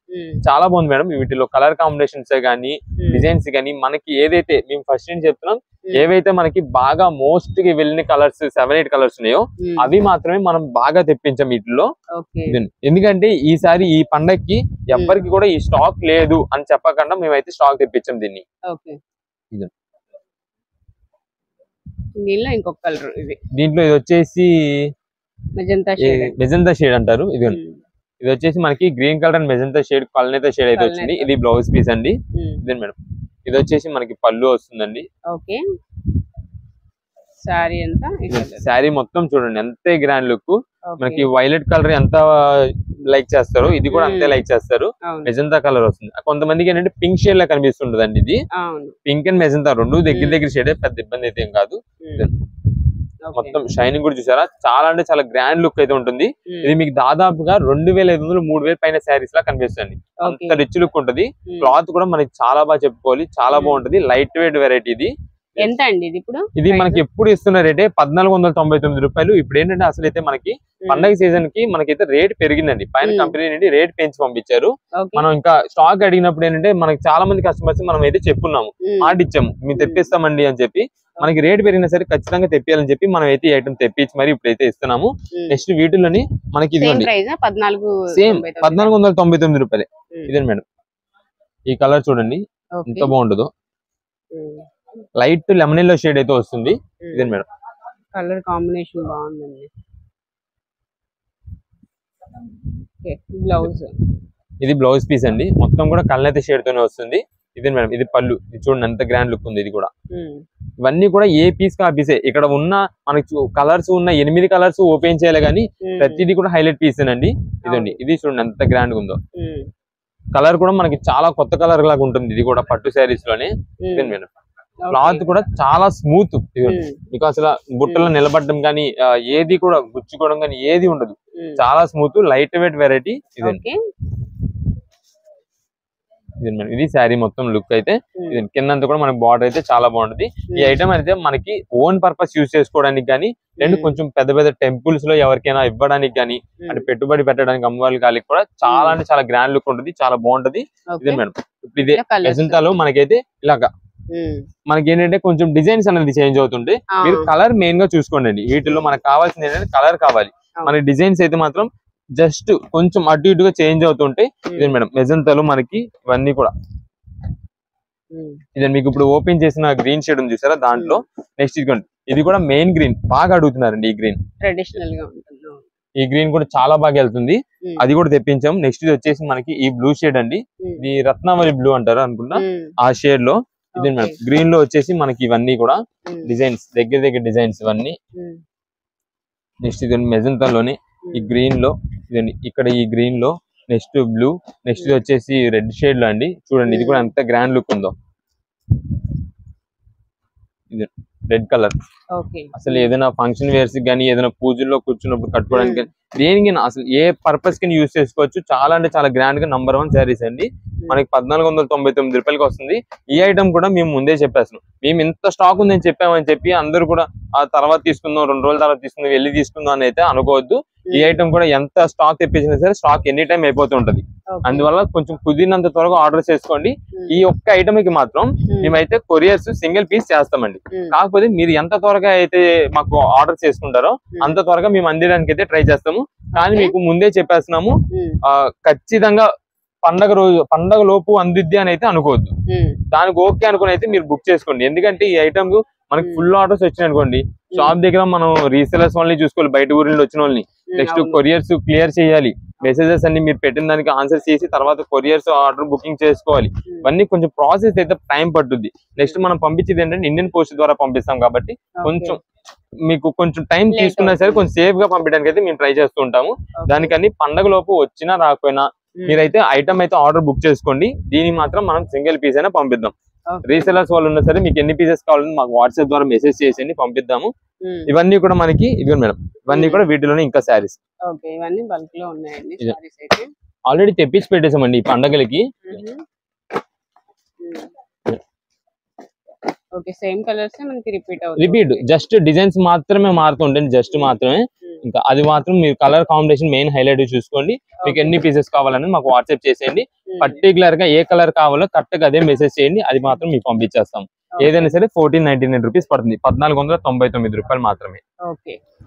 చాలా బాగుంది మేడం. వీటిలో కలర్ కాంబినేషన్స్ కానీ డిజైన్స్ కానీ మనకి ఏదైతే మేము ఫస్ట్ నుంచి చెప్తున్నాం, ఏవైతే మనకి బాగా మోస్ట్ కి వెళ్ళిన కలర్స్ 7-8 కలర్స్ ఉన్నాయో అవి మాత్రమే మనం బాగా తెప్పించాం వీటిలో. ఎందుకంటే ఈసారి ఈ పండగకి ఎవ్వరికి కూడా ఈ స్టాక్ లేదు అని చెప్పకుండా మేమైతే స్టాక్ తెప్పించాం దీన్ని. ఇంకొక కలర్ దీంట్లో ఇది వచ్చేసి మెజంతా షేడ్ అంటారు. ఇది వచ్చేసి మనకి green colour and magenta shade కల్నేత షేడ్ అయితే వచ్చింది. ఇది బ్లౌజ్ పీస్ అండి. ఇదే మేడం, ఇది వచ్చేసి మనకి పళ్ళు వస్తుందండి. ఓకే, సారీ అంతా శారీ మొత్తం చూడండి ఎంత గ్రాండ్ లుక్. మనకి వైలెట్ కలర్ ఎంత లైక్ చేస్తారు, ఇది కూడా అంతే లైక్ చేస్తారు. మెజంతా కలర్ వస్తుంది. కొంతమందికి ఏంటంటే పింక్ షేడ్ లా కనిపిస్తుంటది అండి. ఇది పింక్ అండ్ మెజంతా రెండు దగ్గర షేడ్, పెద్ద ఇబ్బంది అయితే ఏం కాదు. మొత్తం షైనింగ్ కూడా చూసారా, చాలా అంటే చాలా గ్రాండ్ లుక్ అయితే ఉంటుంది. ఇది మీకు దాదాపుగా 2500 3000 పైన శారీస్ లా కనిపిస్తుంది. అంత రిచ్ లుక్ ఉంటది. క్లాత్ కూడా మనకి చాలా బాగా చెప్పుకోవాలి, చాలా బాగుంటది. లైట్ వెయిట్ వెరైటీ ఇది. ఎంత అండి ఇది ఇప్పుడు? ఇది మనకి ఎప్పుడు ఇస్తున్న రేటే 1499 రూపాయలు. ఇప్పుడు ఏంటంటే అసలు అయితే మనకి పండగ సీజన్ కి మనకైతే రేట్ పెరిగిందండి. పైన కంపెనీ నుండి రేట్ పెంచి పంపించారు. మనం ఇంకా స్టాక్ అడిగినప్పుడు ఏంటంటే మనకి చాలా మంది కస్టమర్స్ మనం అయితే చెప్పున్నాము, మాట ఇచ్చాము, మేము తెప్పిస్తామండి అని చెప్పి. మనకి రేట్ పెరిగినా సరే ఖచ్చితంగా తెప్పియాలని చెప్పి మనం అయితే ఈ ఐటమ్ తెప్పించి మరి ఇప్పుడైతే ఇస్తున్నాము. నెక్స్ట్ వీటిలోని మనకి ఇదిగోండి సేమ్ 1499 రూపాయలే. ఇదే మేడం, ఈ కలర్ చూడండి ఎంత బాగుంటుందో. లైట్ లెమన్ ఎల్లో షేడ్ అయితే వస్తుంది. ఇదే మేడం, కలర్ కాంబినేషన్ బాగుందండి. బ్లౌజ్, ఇది బ్లౌజ్ పీస్ అండి. మొత్తం కూడా కళ్ళైతే షేడ్ తోనే వస్తుంది. ఇదే మేడం, ఇది పళ్ళు. ఇది చూడండి ఎంత గ్రాండ్ లుక్ ఉంది. ఇది కూడా ఇవన్నీ కూడా ఏ పీస్ కా పీసే. ఇక్కడ ఉన్న మనకి కలర్స్ ఉన్న 8 కలర్స్ ఓపెన్ చేయాలి కానీ ప్రతిదీ కూడా హైలైట్ పీస్ అండి. ఇదండి, ఇది చూడండి ఎంత గ్రాండ్ ఉందో. కలర్ కూడా మనకి చాలా కొత్త కలర్ లాగా ఉంటుంది. ఇది కూడా పట్టు శారీస్ లోనే. ఇదే మేడం, క్లాత్ కూడా చాలా స్మూత్. మీకు అసలు బుట్టలో నిలబడడం కానీ ఏది కూడా గుచ్చుకోవడం కానీ ఏది ఉండదు. చాలా స్మూత్ లైట్ వెయిట్ వెరైటీ. ఇదండి, ఇది శారీ మొత్తం లుక్ అయితే. కిందంతా కూడా మనకి బార్డర్ అయితే చాలా బాగుంటది. ఈ ఐటమ్ అయితే మనకి ఓన్ పర్పస్ యూజ్ చేసుకోవడానికి కానీ, రెండు కొంచెం పెద్ద పెద్ద టెంపుల్స్ లో ఎవరికైనా ఇవ్వడానికి కానీ, అంటే పెట్టుబడి పెట్టడానికి అమ్మవారి కాలికి కూడా చాలా అంటే చాలా గ్రాండ్ లుక్ ఉంటుంది, చాలా బాగుంటది. ఇదే మేడం, ఇప్పుడు ఇదే మెజంతాలో మనకైతే ఇలాగా మనకి ఏంటంటే కొంచెం డిజైన్స్ అనేది చేంజ్ అవుతుంటే మీరు కలర్ మెయిన్ గా చూసుకోండి. వీటిలో మనకు కావాల్సింది ఏంటంటే కలర్ కావాలి. మనకి డిజైన్స్ అయితే మాత్రం జస్ట్ కొంచెం అటు ఇటుగా చేంజ్ అవుతుంటే. ఇదే మేడం, మెజంతాలో మనకి ఇవన్నీ కూడా ఇదే మీకు ఇప్పుడు ఓపెన్ చేసిన గ్రీన్ షేడ్ ఉంది చూసారా, దాంట్లో నెక్స్ట్ ఇదిగోండి, ఇది కూడా మెయిన్ గ్రీన్ బాగా అడుగుతున్నారండి. ఈ గ్రీన్ ట్రెడిషనల్ గా ఉంటుంది. ఈ గ్రీన్ కూడా చాలా బాగా వెళ్తుంది, అది కూడా తెప్పించాం. నెక్స్ట్ ఇది వచ్చేసి మనకి ఈ బ్లూ షేడ్ అండి. ఇది రత్నావళి బ్లూ అంటారు అనుకుంటా, ఆ షేడ్ లో. ఇదే మేడం, గ్రీన్ లో వచ్చేసి మనకి ఇవన్నీ కూడా డిజైన్స్, దగ్గర డిజైన్స్ ఇవన్నీ. నెక్స్ట్ ఇది మెజంతాలోనే ఈ గ్రీన్ లో, ఇదండి ఇక్కడ ఈ గ్రీన్ లో, నెక్స్ట్ బ్లూ, నెక్స్ట్ ఇది వచ్చేసి రెడ్ షేడ్ లో అండి. చూడండి ఇది కూడా ఎంత గ్రాండ్ లుక్ ఉందో. ఇది రెడ్ కలర్. అసలు ఏదైనా ఫంక్షన్ వేర్స్ కానీ, ఏదైనా పూజల్లో కూర్చున్నప్పుడు కట్టుకోవడానికి కానీ, దేనికి అసలు ఏ పర్పస్ కి యూజ్ చేసుకోవచ్చు. చాలా అంటే చాలా గ్రాండ్ గా నంబర్ 1 శారీస్ అండి. మనకి 1499 రూపాయలకి వస్తుంది. ఈ ఐటమ్ కూడా మేము ముందే చెప్పేస్తున్నాం. మేము ఇంత స్టాక్ ఉందని చెప్పామని చెప్పి అందరూ కూడా ఆ తర్వాత తీసుకుందాం, 2 రోజుల తర్వాత తీసుకుందాం, వెళ్ళి తీసుకుందాం అని అయితే అనుకోవద్దు. ఈ ఐటమ్ కూడా ఎంత స్టాక్ తెప్పించినా సరే స్టాక్ ఎనీ టైం అయిపోతుంటది. అందువల్ల కొంచెం కుదిరినంత త్వరగా ఆర్డర్ చేసుకోండి. ఈ ఒక్క ఐటమ్ కి మాత్రం మేమైతే కొరియర్స్ సింగిల్ పీస్ చేస్తామండి. కాకపోతే మీరు ఎంత త్వరగా అయితే మాకు ఆర్డర్ చేసుకుంటారో అంత త్వరగా మేము అందించడానికి అయితే ట్రై చేస్తాము. కానీ మీకు ముందే చెప్పేస్తున్నాము, ఖచ్చితంగా పండగ లోపు అందిద్ది అని అయితే అనుకోవద్దు. దానికి ఓకే అనుకుని అయితే మీరు బుక్ చేసుకోండి. ఎందుకంటే ఈ ఐటమ్ మనకి ఫుల్ ఆర్డర్స్ వచ్చినాయి అనుకోండి, షాప్ దగ్గర మనం రీసెలర్స్ వాళ్ళని చూసుకోవాలి, బయట ఊరి నుండి వచ్చిన వాళ్ళని. నెక్స్ట్ కొరియర్స్ క్లియర్ చేయాలి, మెసేజెస్ అన్ని మీరు పెట్టిన దానికి ఆన్సర్ చేసి తర్వాత కొరియర్స్ ఆర్డర్ బుకింగ్ చేసుకోవాలి. ఇవన్నీ కొంచెం ప్రాసెస్ అయితే టైం పట్టుద్ది. నెక్స్ట్ మనం పంపించేది ఏంటంటే ఇండియన్ పోస్ట్ ద్వారా పంపిస్తాం కాబట్టి కొంచెం మీకు కొంచెం టైం తీసుకున్నా సరే కొంచెం సేఫ్ గా పంపించడానికి అయితే మేము ట్రై చేస్తూ ఉంటాము. దానికని పండగ లోపు వచ్చినా రాకపోయినా మీరైతే ఐటమ్ అయితే ఆర్డర్ బుక్ చేసుకోండి. దీనికి మాత్రం మనం సింగిల్ పీస్ అయినా పంపిద్దాం. రీసెలర్స్ వాళ్ళు ఉన్నా సరే మీకు ఎన్ని పీసెస్ కావాలని మాకు వాట్సాప్ ద్వారా మెసేజ్ చేసి పంపిద్దాము. ఇవన్నీ కూడా మనకి ఇదిగో మేడం, ఇవన్నీ కూడా వీటిలోనే ఇంకా శారీస్ ఆల్రెడీ తెప్పించి పెట్టేసామండి ఈ పండగలకి. రిపీట్ జస్ట్ డిజైన్స్ మాత్రమే మారుతుంటాయి, జస్ట్ మాత్రమే. ఇంకా అది మాత్రం మీరు కలర్ కాంబినేషన్ మెయిన్ హైలైట్ చూసుకోండి. మీకు ఎన్ని పీసెస్ కావాలని మాకు వాట్సాప్ చేసేయండి. పర్టికులర్ గా ఏ కలర్ కావాలో కరెక్ట్ గా అదే మెసేజ్ చేయండి, అది మాత్రం మీకు పంపించేస్తాం. ఏదైనా సరే 1499 రూపీస్ పడుతుంది, 1499 రూపాయలు మాత్రమే.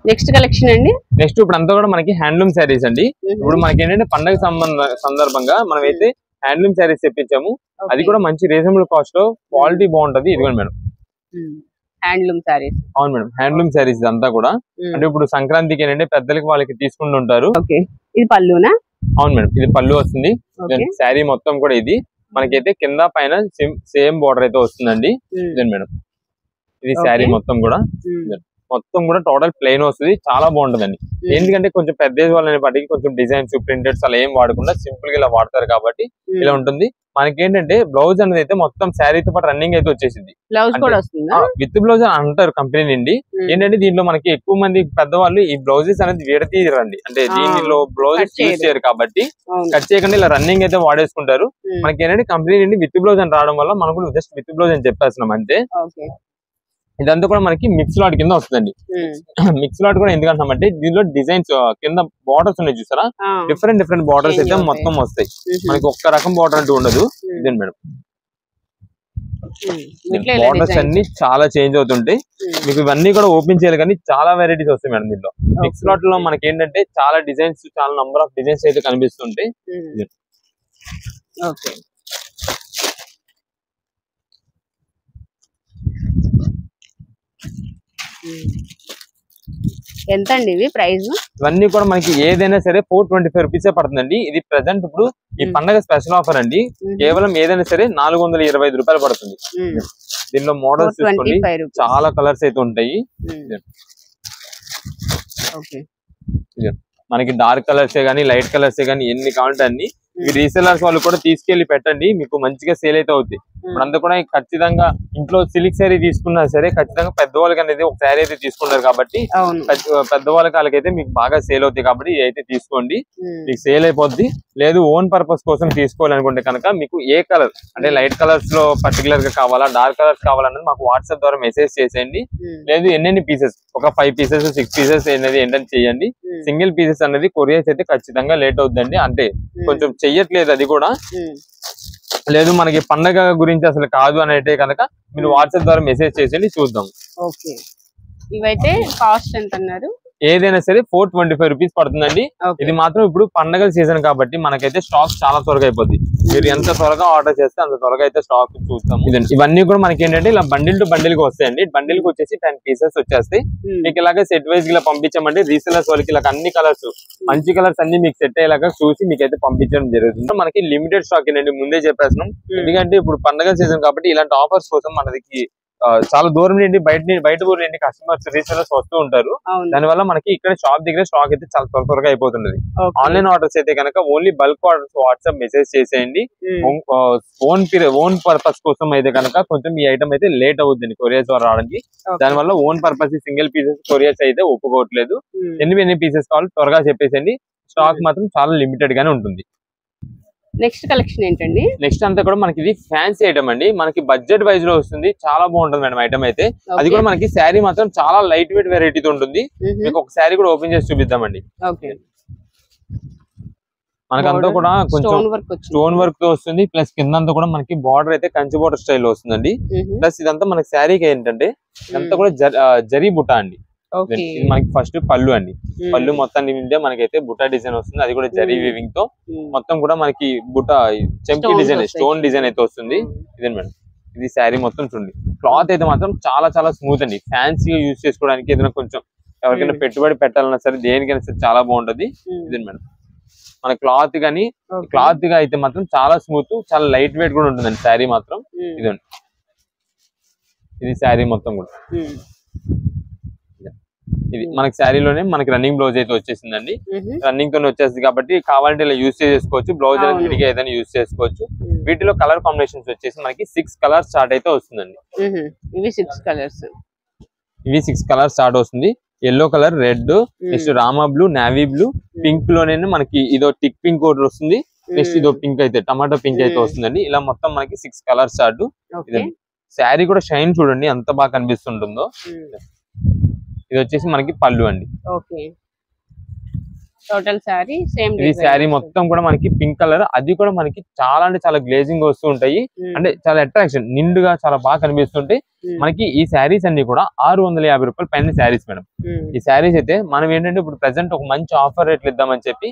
నెక్స్ట్ కలెక్షన్ అండి. నెక్స్ట్ ఇప్పుడు అంతా కూడా మనకి హ్యాండ్లూమ్ శారీస్ అండి. ఇప్పుడు మనకి ఏంటంటే పండగ సందర్భంగా మనం అయితే హ్యాండ్లూమ్ శారీస్ తెప్పించాము. అది కూడా మంచి రీజనబుల్ కాస్ట్ లో, క్వాలిటీ బాగుంటది. ఇదిగోండి మేడం, హ్యాండ్లూమ్ శారీస్. అవును మేడం, హ్యాండ్లూమ్ శారీస్ అంతా కూడా. అంటే ఇప్పుడు సంక్రాంతికి ఏంటంటే పెద్దలకి వాళ్ళకి తీసుకుంటుంటారు. ఇది పళ్ళునా? అవును మేడం, ఇది పళ్ళు వస్తుంది. శారీ మొత్తం కూడా ఇది మనకైతే కింద పైన సేమ్ బోర్డర్ అయితే వస్తుందండి. ఇదే మేడం, ఇది శారీ మొత్తం కూడా. మొత్తం కూడా టోటల్ ప్లెయిన్ వస్తుంది, చాలా బాగుంటుందండి. ఎందుకంటే కొంచెం పెద్ద వాళ్ళని బట్టి కొంచెం డిజైన్స్ ప్రింటెడ్స్ అలా ఏం వాడకుండా సింపుల్ గా ఇలా వాడతారు కాబట్టి ఇలా ఉంటుంది. మనకి ఏంటంటే బ్లౌజ్ అనేది అయితే మొత్తం శారీతో పాటు రన్నింగ్ అయితే వచ్చేసింది, విత్ బ్లౌజ్ అని అంటారు కంపెనీ నుండి. ఏంటంటే దీంట్లో మనకి ఎక్కువ మంది పెద్దవాళ్ళు ఈ బ్లౌజెస్ అనేది విడతీయరండి, అంటే దీనిలో బ్లౌజెస్ యూజ్ చేయరు కాబట్టి కట్ చేయకుండా ఇలా రన్నింగ్ అయితే వాడేసుకుంటారు. మనకి ఏంటంటే కంపెనీ నుండి విత్ బ్లౌజ్ అని రావడం వల్ల మనం కూడా జస్ట్ విత్ బ్లౌజ్ అని చెప్పేస్తున్నాం అంతే. ఇదంతా కూడా మనకి మిక్స్ లాట్ కింద వస్తుందండి. మిక్స్ లాట్ కూడా ఎందుకంటామంటే దీనిలో డిజైన్స్ కింద బార్డర్స్ ఉన్నాయి చూసారా, డిఫరెంట్ డిఫరెంట్ బార్డర్స్ అయితే మొత్తం వస్తాయి, మనకి ఒక్క రకం బార్డర్ అంటూ ఉండదు. ఇదేంటి మేడం, బార్డర్స్ అన్ని చాలా చేంజ్ అవుతుంటాయి. మీకు ఇవన్నీ కూడా ఓపెన్ చేయాలి కానీ చాలా వెరైటీస్ వస్తాయి మేడం దీంట్లో. మిక్స్ లాట్ లో మనకి ఏంటంటే చాలా డిజైన్స్, చాలా నంబర్ ఆఫ్ డిజైన్స్ అయితే కనిపిస్తుంటాయి. ఎంత అండి ఇవి ప్రైస్? ఇవన్నీ కూడా మనకి ఏదైనా సరే 425 రూపీసే పడుతుందండి. ఇది ప్రెసెంట్ ఇప్పుడు ఈ పండగ స్పెషల్ ఆఫర్ అండి. కేవలం ఏదైనా సరే 425 రూపాయలు పడుతుంది. దీనిలో మోడల్స్ చూసుకోండి, చాలా కలర్స్ అయితే ఉంటాయి. మనకి డార్క్ కలర్సే గానీ లైట్ కలర్సే గానీ ఎన్ని కావాలంటే అన్ని ఈ రీసెలర్స్ వాళ్ళు కూడా తీసుకెళ్లి పెట్టండి, మీకు మంచిగా సేల్ అయితే అవుతాయి. ఇప్పుడంతా కూడా ఖచ్చితంగా ఇంట్లో సిల్క్ శారీ తీసుకున్నా సరే ఖచ్చితంగా పెద్దవాళ్ళకి అనేది ఒక శారీ అయితే తీసుకుంటారు కాబట్టి పెద్దవాళ్ళకి వాళ్ళకైతే మీకు బాగా సేల్ అవుతాయి కాబట్టి అయితే తీసుకోండి, మీకు సేల్ అయిపోద్ది. లేదు ఓన్ పర్పస్ కోసం తీసుకోవాలనుకుంటే కనుక మీకు ఏ కలర్ అంటే లైట్ కలర్స్ లో పర్టికులర్ గా కావాలా డార్క్ కలర్స్ కావాలన్నది మాకు వాట్సాప్ ద్వారా మెసేజ్ చేసేయండి. లేదు ఎన్ని పీసెస్, ఒక 5 పీసెస్ 6 పీసెస్ అనేది ఏంటని చేయండి. సింగిల్ పీసెస్ అనేది కొరియర్స్ అయితే ఖచ్చితంగా లేట్ అవుతుందండి, అంటే కొంచెం చెయ్యట్లేదు అది కూడా. లేదు మనకి పండగ గురించి అసలు కాదు అని అయితే కనుక మీరు వాట్సాప్ ద్వారా మెసేజ్ చేసేయండి, చూద్దాం. ఇవైతే కాస్ట్ ఎంత అన్నారు? ఏదైనా సరే 425 రూపీస్ పడుతుందండి. ఇది మాత్రం ఇప్పుడు పండగల సీజన్ కాబట్టి మనకైతే స్టాక్ చాలా త్వరగా అయిపోద్ది. మీరు ఎంత త్వరగా ఆర్డర్ చేస్తే అంత త్వరగా అయితే స్టాక్ చూస్తాం. ఇవన్నీ కూడా మనకి ఏంటంటే ఇలా బండిల్ టు బండిల్ కి వస్తాయండి. బండిల్ కి వచ్చేసి 10 పీసెస్ వచ్చేస్తాయి. మీకు ఇలాగే సెట్ వైజ్ ఇలా పంపించామంటే రీసెలర్స్ వాళ్ళకి ఇలా అన్ని కలర్స్ మంచి కలర్స్ అన్ని మీకు సెట్ అయ్యేలాగా చూసి మీకైతే పంపించడం జరుగుతుంది. మనకి లిమిటెడ్ స్టాక్ ఏంటండి, ముందే చెప్పేస్తున్నాం. ఎందుకంటే ఇప్పుడు పండగ సీజన్ కాబట్టి ఇలాంటి ఆఫర్స్ కోసం మనకి చాలా దూరం నుండి బయట ఊరు నుండి కస్టమర్స్ రీసెలర్స్ వస్తూ ఉంటారు. దానివల్ల మనకి ఇక్కడ షాప్ దగ్గర స్టాక్ అయితే చాలా త్వరగా అయిపోతుంది. ఆన్లైన్ ఆర్డర్స్ అయితే కనుక only bulk orders WhatsApp message చేసేయండి. ఓన్ పర్పస్ కోసం అయితే కనుక కొంచెం ఈ ఐటమ్ అయితే లేట్ అవుతుంది కొరియర్స్ ద్వారా రావడానికి. దానివల్ల own purpose single pieces couriers అయితే ఒప్పుకోవట్లేదు. ఎన్ని పీసెస్ కావాలి త్వరగా చెప్పేసండి, స్టాక్ మాత్రం చాలా లిమిటెడ్ గానే ఉంటుంది. నెక్స్ట్ కలెక్షన్ ఏంటండి? నెక్స్ట్ అంతా కూడా మనకి ఇది ఫ్యాన్సీ ఐటమ్ అండి, మనకి బడ్జెట్ వైజ్ లో వస్తుంది, చాలా బాగుంటుంది మేడం ఐటమ్ అయితే. అది కూడా మనకి శారీ మాత్రం చాలా లైట్ వెయిట్ వెరైటీతో ఉంటుంది. మీకు ఒక శారీ కూడా ఓపెన్ చేసి చూపిద్దామండి. మనకంతా కూడా కొంచెం స్టోన్ వర్క్ తో వస్తుంది, ప్లస్ కిందంతా కూడా మనకి బార్డర్ అయితే కంచి బార్డర్ స్టైల్ వస్తుందండి. ప్లస్ ఇదంతా మనకి శారీకి ఏంటంటే ఇదంతా కూడా జరీ బుట్ట అండి. ఇది మనకి ఫస్ట్ పళ్ళు అండి, పళ్ళు మొత్తాన్ని నింటే మనకైతే బుట్ట డిజైన్ వస్తుంది, అది కూడా జరీ వీవింగ్ తో మొత్తం కూడా మనకి బుట్ట చెంకి డిజైన్ స్టోన్ డిజైన్ అయితే వస్తుంది. ఇదే మేడం, ఇది శారీ మొత్తం చూడండి. క్లాత్ అయితే మాత్రం చాలా చాలా స్మూత్ అండి, ఫ్యాన్సీగా యూజ్ చేసుకోవడానికి ఏదైనా కొంచెం ఎవరికైనా పెట్టుబడి పెట్టాలన్నా సరే దేనికైనా సరే చాలా బాగుంటది. ఇదే మేడం మన క్లాత్ కానీ క్లాత్ గా అయితే మాత్రం చాలా స్మూత్, చాలా లైట్ వెయిట్ కూడా ఉంటుందండి శారీ మాత్రం. ఇదండి ఇది శారీ మొత్తం కూడా. ఇది మనకి శారీలోనే మనకి రన్నింగ్ బ్లౌజ్ అయితే వచ్చేసిందండి, రన్నింగ్ తోనే వచ్చేసింది కాబట్టి కావాలంటే ఇలా యూజ్ చేసుకోవచ్చు. బ్లౌజ్ అనేది విడిగా ఏదైనా యూజ్ చేసుకోవచ్చు. వీటిలో కలర్ కాంబినేషన్స్ వచ్చేసి మనకి 6 కలర్స్ స్టార్ట్ అయితే వస్తుందండి. ఇవి 6 కలర్స్ స్టార్ట్ వస్తుంది. Yellow colour, red, next Rama blue, navy blue, pink లోనే మనకి ఇదో టిక్ పింక్ ఒకటి వస్తుంది, నెక్స్ట్ ఇదో పింక్ అయితే టమాటో పింక్ అయితే వస్తుందండి. ఇలా మొత్తం మనకి 6 కలర్స్ స్టార్ట్. శారీ కూడా షైన్ చూడండి ఎంత బాగా కనిపిస్తుంటుందో. ఇది వచ్చేసి మనకి పళ్ళు అండి. Total sari same. ఈ శారీ మొత్తం కూడా మనకి పింక్ కలర్, అది కూడా మనకి చాలా అంటే చాలా గ్లేజింగ్ వస్తూ ఉంటాయి, అంటే చాలా అట్రాక్షన్ నిండుగా చాలా బాగా కనిపిస్తుంటాయి. మనకి ఈ శారీస్ అన్ని కూడా 650 రూపాయల పైన శారీస్ మేడం. ఈ శారీస్ అయితే మనం ఏంటంటే ఇప్పుడు ప్రెసెంట్ ఒక మంచి ఆఫర్ రేట్లు ఇద్దామని చెప్పి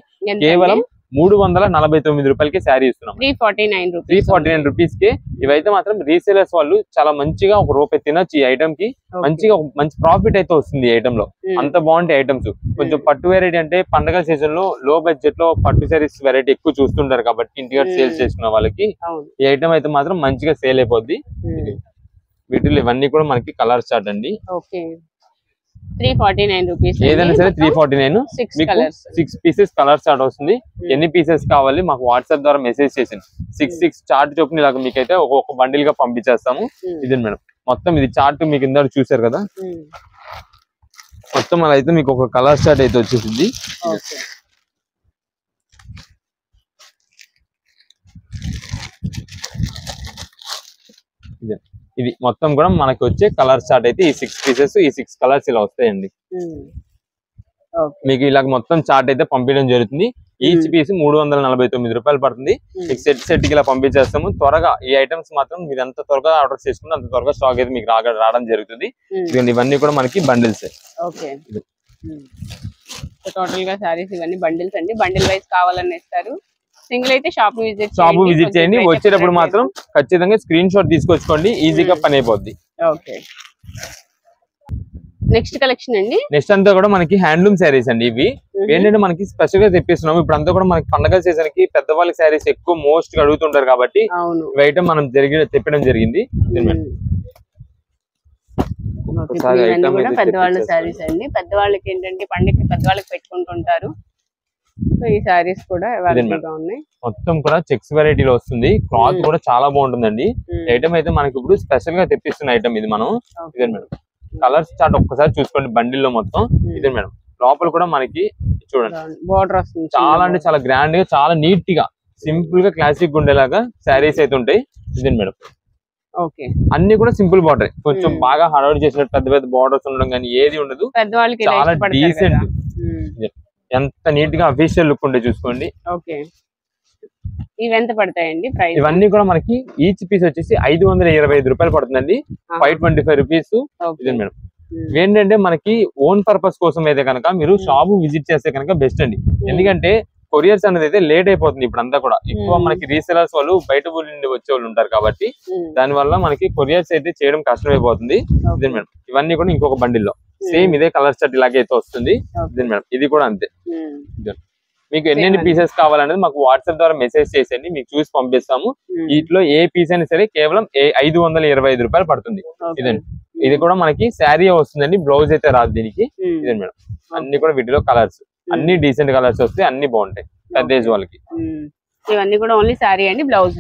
కేవలం 349 రూపాయలకి శారీ ఇస్తున్నాం. 349 రూపీస్ కి ఇవైతే మాత్రం రీసేలర్స్ వాళ్ళు చాలా మంచిగా ఒక రూపాయి తినొచ్చు ఈ ఐటమ్ కి, మంచిగా మంచి ప్రాఫిట్ అయితే వస్తుంది ఈ ఐటమ్ లో. అంత బాగుంటాయి ఐటమ్స్. కొంచెం పట్టు వెరైటీ అంటే పండగ సీజన్ లో లో బడ్జెట్ లో పట్టు శారీస్ వెరైటీ ఎక్కువ చూస్తుంటారు కాబట్టి ఇంటిగా సేల్ చేసుకున్న వాళ్ళకి ఈ ఐటమ్ అయితే మాత్రం మంచిగా సేల్ అయిపోద్ది. వీటిలో ఇవన్నీ కూడా మనకి కలర్ చార్ట్ అండి. 349 రూపీస్. ఏదైనా సరే 349. 6 కలర్స్, 6 పీసెస్ కలర్ చార్ట్ వస్తుంది. ఎన్ని పీసెస్ కావాలి మాకు వాట్సాప్ ద్వారా మెసేజ్ చేసింది. 6 చార్ట్ చొప్పున ఇలాగ మీకైతే ఒక బండిల్ గా పంపించేస్తాము. ఇది మేడం మొత్తం ఇది చార్ట్ మీకు ఇందాక చూసారు కదా, మొత్తం అలా అయితే మీకు ఒక కలర్ చార్ట్ అయితే వచ్చేసింది. ఇది మొత్తం కూడా మనకి వచ్చే కలర్ చార్ట్ అయితే ఈ 6 పీసెస్, ఈ 6 కలర్స్ ఇలా వస్తాయండి. మీకు ఇలా మొత్తం చార్ట్ అయితే పంపించడం జరుగుతుంది. ఈచ్ పీస్ 349 రూపాయలు పడుతుంది. మీకు సెట్ కి ఇలా పంపించేస్తాము. త్వరగా ఈ ఐటమ్స్ మాత్రం మీరు ఎంత త్వరగా ఆర్డర్ చేసుకుంటే అంత త్వరగా స్టాక్ అయితే మీకు రావడం జరుగుతుంది. ఇవన్నీ కూడా మనకి బండిల్స్. టోటల్ గా సారీస్ ఇవన్నీ బండిల్స్ అండి. బండిల్ వైజ్ కావాలని ఇస్తారు. సింగిల్ అయితే షాప్ విజిట్ చేయండి. వచ్చేటప్పుడు మాత్రం ఖచ్చితంగా స్క్రీన్ షాట్ తీసుకొచ్చుకోండి, ఈజీగా పని అయిపోద్ది. ఓకే, నెక్స్ట్ కలెక్షన్ అండి. నెక్స్ట్ అంతా కూడా మనకి హ్యాండ్లూమ్ శారీస్ అండి. ఇవి ఏంటంటే మనకి స్పెషల్ గా తెప్పిస్తున్నాము. ఇప్పుడు అంతా కూడా మనకి పండగ సీజన్ కి పెద్దవాళ్ళకి శారీస్ ఎక్కువ మోస్ట్ అడుగుతుంటారు కాబట్టి ఇవి ఐటమ్ మనం తెప్పడం జరిగింది. పెద్దవాళ్ళ శారీస్ అండి. పెద్దవాళ్ళకి ఏంటంటే పండుగకి పెద్దవాళ్ళకి పెట్టుకుంటుంటారు. సో ఈ శారీస్ కూడా అవైలబుల్ గా ఉన్నాయి. మొత్తం కూడా చెక్స్ వెరైటీలో వస్తుంది. క్లాత్ కూడా చాలా బాగుంటుందండి. ఐటమ్ అయితే మనకి ఇప్పుడు స్పెషల్ గా తెప్పిస్తున్న ఐటమ్ ఇది. మనం ఇదే మేడం కలర్స్ చార్ట్ ఒక్కసారి చూసుకోండి బండిల్లో మొత్తం. ఇదే మేడం లోపల కూడా మనకి చూడండి బోర్డర్ వస్తుంది. చాలా అంటే చాలా గ్రాండ్ గా, చాలా నీట్ గా, సింపుల్ గా, క్లాసిక్ ఉండేలాగా శారీస్ అయితే ఉంటాయి. ఇదే మేడం ఓకే, అన్ని కూడా సింపుల్ బార్డర్, కొంచెం బాగా హడావుడి చేసినట్టు పెద్ద పెద్ద బార్డర్స్ ఉండడం కానీ ఏది ఉండదు. పెద్దవాళ్ళకి చాలా డీసెంట్, ఎంత నీట్ గా అఫీషియల్ లుక్ ఉండే చూసుకోండి. ఓకే, ఇవి ఎంత పడతాయండి ప్రైస్? ఇవన్నీ కూడా మనకి ఈచ్ పీస్ వచ్చేసి 525 రూపాయలు పడుతుందండి. 525 రూపీస్. ఇదే మేడం ఏంటంటే మనకి ఓన్ పర్పస్ కోసం అయితే కనుక మీరు షాప్ విజిట్ చేస్తే కనుక బెస్ట్ అండి. ఎందుకంటే కొరియర్స్ అనేది అయితే లేట్ అయిపోతుంది. ఇప్పుడు అంతా కూడా ఎక్కువ మనకి రీసెలర్స్ వాళ్ళు బయట ఊరి నుండి వచ్చే వాళ్ళు ఉంటారు కాబట్టి దాని వల్ల మనకి కొరియర్స్ అయితే చేయడం కష్టమైపోతుంది. ఇదే మేడం ఇవన్నీ కూడా ఇంకొక బండిల్లో సేమ్ ఇదే కలర్ సెట్ ఇలాగే అయితే వస్తుంది. ఇదే మేడం ఇది కూడా అంతే. మీకు ఎన్ని పీసెస్ కావాలనేది మాకు వాట్సాప్ ద్వారా మెసేజ్ చేసేయండి, మీకు చూసి పంపిస్తాము. వీటిలో ఏ పీస్ అయినా సరే కేవలం 525 రూపాయలు పడుతుంది. ఇదండి ఇది కూడా మనకి శారీ వస్తుందండి, బ్లౌజ్ అయితే రాదు దీనికి. ఇదే మేడం అన్ని కూడా వీటిలో కలర్స్ అన్ని డీసెంట్ కలర్స్ వస్తాయి, అన్ని బాగుంటాయి పెద్ద ఏజ్ వాళ్ళకి. ఇవన్నీ కూడా ఓన్లీ శారీ అండి, బ్లౌజ్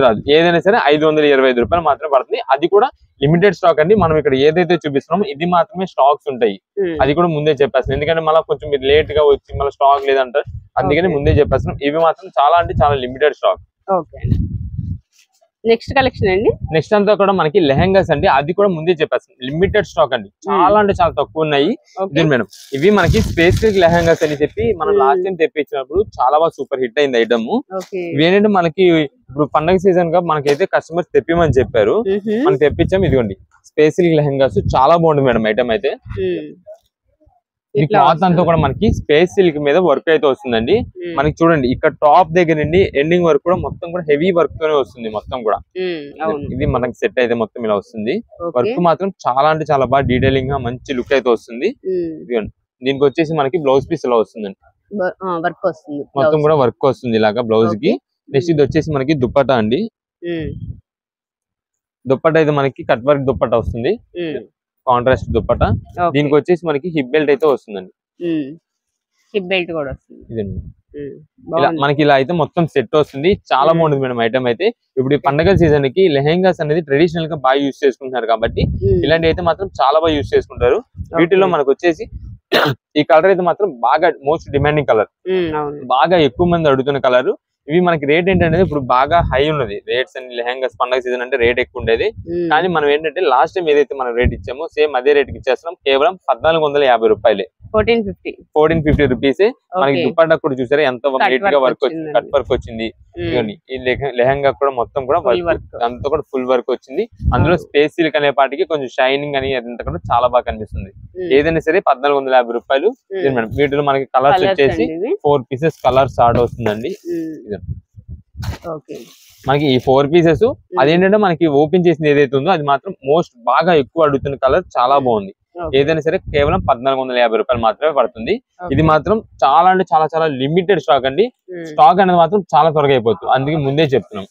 రాదు. ఏదైనా సరే 525 రూపాయలు మాత్రమే పడుతుంది. అది కూడా లిమిటెడ్ స్టాక్ అండి. మనం ఇక్కడ ఏదైతే చూపిస్తున్నామో ఇది మాత్రమే స్టాక్స్ ఉంటాయి. అది కూడా ముందే చెప్పేస్తున్నాం, ఎందుకంటే మళ్ళీ కొంచెం మీరు లేట్ గా వచ్చి మళ్ళీ స్టాక్ లేదంటారు, అందుకని ముందే చెప్పేస్తున్నాం. ఇవి మాత్రం చాలా అంటే చాలా limited stock. Okay, next collection అండి. నెక్స్ట్ అంతా కూడా మనకి లెహెంగాస్ అండి. అది కూడా ముందే చెప్పేస్తాం, లిమిటెడ్ స్టాక్ అండి, చాలా అంటే చాలా తక్కువ ఉన్నాయి. మేడం ఇవి మనకి స్పెసిఫిక్ లెహెంగాస్ అని చెప్పి మనం లాస్ట్ టైం తెప్పించినప్పుడు చాలా బాగా సూపర్ హిట్ అయింది ఐటమ్. ఇవేంటంటే మనకి ఇప్పుడు పండగ సీజన్ గా మనకైతే కస్టమర్స్ తెప్పిమని చెప్పారు, మనం తెప్పించాం. ఇదిగోండి స్పెసిఫిక్ లెహెంగాస్ చాలా బాగుంటుంది మేడం ఐటమ్ అయితే. ఈ క్లాత్ అంతా కూడా మనకి స్పేస్ సిల్క్ మీద వర్క్ అయితే వస్తుందండి. మనకి చూడండి ఇక్కడ టాప్ దగ్గర నుండి ఎండింగ్ వరకు కూడా మొత్తం కూడా హెవీ వర్క్ తోనే వస్తుంది మొత్తం కూడా. ఇది మనకి సెట్ అయితే మొత్తం ఇలా వస్తుంది. వర్క్ మాత్రం చాలా అంటే చాలా బాగా డీటెయిలింగ్ గా మంచి లుక్ అయితే వస్తుంది. దీనికి వచ్చేసి మనకి బ్లౌజ్ పీస్ ఇలా వస్తుందండి, వర్క్ వస్తుంది మొత్తం కూడా వర్క్ వస్తుంది ఇలాగా బ్లౌజ్ కి. నెక్స్ట్ ఇది వచ్చేసి మనకి దుప్పటా అండి. దుప్పటా అయితే మనకి కట్ వర్క్ దుప్పటా వస్తుంది, కాంట్రాస్ట్ దుప్పటా. దీనికి వచ్చేసి మనకి హిప్ బెల్ట్ అయితే వస్తుందండి, హిప్ బెల్ట్ కూడా వస్తుంది. ఇదండి మనకి ఇలా అయితే మొత్తం సెట్ వస్తుంది. చాలా బాగుంటుంది మేడం ఐటమ్ అయితే. ఇప్పుడు ఈ పండగ సీజన్ కి లెహెంగాస్ అనేది ట్రెడిషనల్ గా బాగా యూజ్ చేసుకుంటున్నారు కాబట్టి ఇలాంటి అయితే మాత్రం చాలా బాగా యూజ్ చేసుకుంటారు. వీటిలో మనకు వచ్చేసి ఈ కలర్ అయితే మాత్రం బాగా మోస్ట్ డిమాండింగ్ కలర్, బాగా ఎక్కువ మంది అడుగుతున్న కలర్. ఇవి మనకి రేట్ ఏంటంటే ఇప్పుడు బాగా హై ఉన్నది రేట్స్ అని. లెహెంగాస్ పండగ సీజన్ అంటే రేట్ ఎక్కువ ఉండేది, కానీ మనం ఏంటంటే లాస్ట్ టైం ఏదైతే మనం రేట్ ఇచ్చామో సేమ్ అదే రేట్ కి ఇచ్చేస్తున్నాం. కేవలం 1450 రూపాయలే, 1450 రూపీస్. మనకి దుప్పట్టా కూడా చూసారా ఎంత నీట్ గా వర్క్ వచ్చింది, కట్ వర్క్ వచ్చింది. ఈ లెహంగా కూడా మొత్తం కూడా అంతా కూడా ఫుల్ వర్క్ వచ్చింది. అందులో స్పేస్ సిల్క్ అనే పాటికి కొంచెం షైనింగ్ అని అదంతా కూడా చాలా బాగా కనిపిస్తుంది. ఏదైనా సరే 1450 రూపాయలు. మేడం వీటిలో మనకి కలర్స్ వచ్చేసి 4 పీసెస్ కలర్స్ ఆర్డర్ వస్తుందండి. మనకి ఈ 4 పీసెస్ అదేంటంటే మనకి ఓపెన్ చేసింది ఏదైతే ఉందో అది మాత్రం మోస్ట్ బాగా ఎక్కువ అడుగుతున్న కలర్, చాలా బాగుంది. ఏదైనా సరే కేవలం 1450 రూపాయలు మాత్రమే పడుతుంది. ఇది మాత్రం చాలా అంటే చాలా చాలా లిమిటెడ్ స్టాక్ అండి. స్టాక్ అనేది మాత్రం చాలా త్వరగా అయిపోతుంది, అందుకే ముందే చెప్తున్నాం.